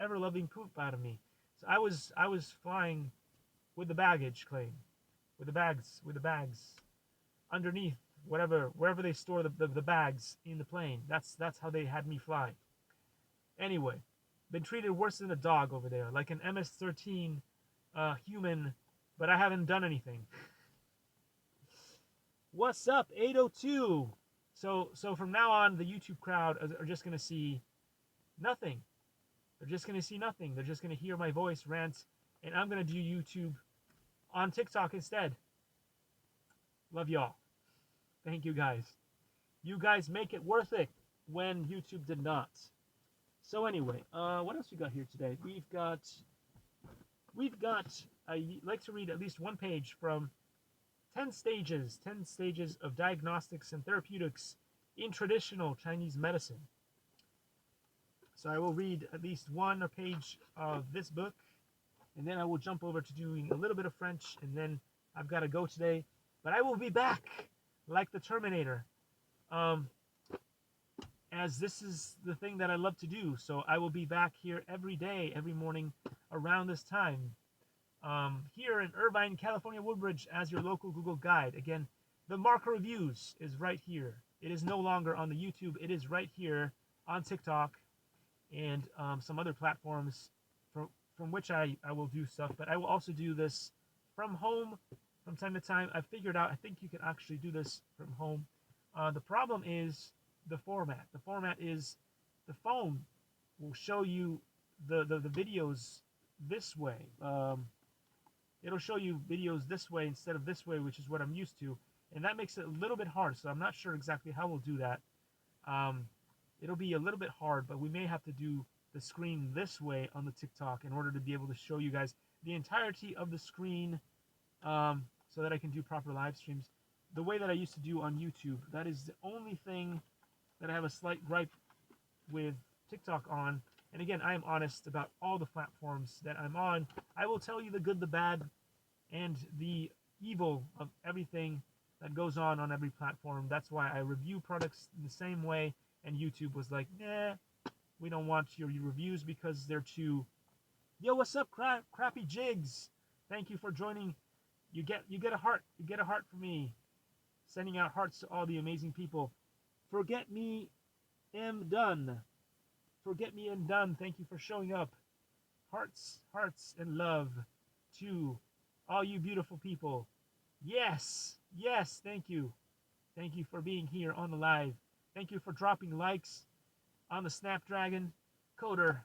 ever-loving poop out of me. So I was flying with the baggage claim, with the bags underneath wherever they store the bags in the plane. That's how they had me fly. Anyway, been treated worse than a dog over there, like an MS-13 human, but I haven't done anything. What's up, 802? So from now on, the YouTube crowd are just gonna see nothing. They're just gonna see nothing. They're just gonna hear my voice rant, and I'm gonna do YouTube on TikTok instead. Love y'all. Thank you guys. You guys make it worth it when YouTube did not. So anyway, what else we got here today? We've got I like to read at least one page from 10 stages of diagnostics and therapeutics in traditional Chinese medicine. So I will read at least one page of this book, and then I will jump over to doing a little bit of French, and then I've got to go today. But I will be back like the Terminator, as this is the thing that I love to do. So I will be back here every day, every morning around this time, here in Irvine, California, Woodbridge, as your local Google guide. Again, the Marker Reviews is right here. It is no longer on the YouTube. It is right here on TikTok and some other platforms from which I will do stuff. But I will also do this from home from time to time. I figured out, I think you can actually do this from home. The problem is the format. The format is the phone will show you the videos this way. It'll show you videos this way instead of this way, which is what I'm used to. And that makes it a little bit hard, so I'm not sure exactly how we'll do that. It'll be a little bit hard, but we may have to do the screen this way on the TikTok in order to be able to show you guys the entirety of the screen, so that I can do proper live streams the way that I used to do on YouTube. That is the only thing that I have a slight gripe with TikTok on. And again, I am honest about all the platforms that I'm on. I will tell you the good, the bad, and the evil of everything that goes on every platform. That's why I review products in the same way, and YouTube was like, nah, we don't want your reviews because they're too... Yo, what's up, Crappy Jigs? Thank you for joining. You get a heart. You get a heart for me. Sending out hearts to all the amazing people. Forget me, am done. Forget me and done. Thank you for showing up. Hearts, and love to all you beautiful people. Yes, thank you. Thank you for being here on the live. Thank you for dropping likes on the Snapdragon Coder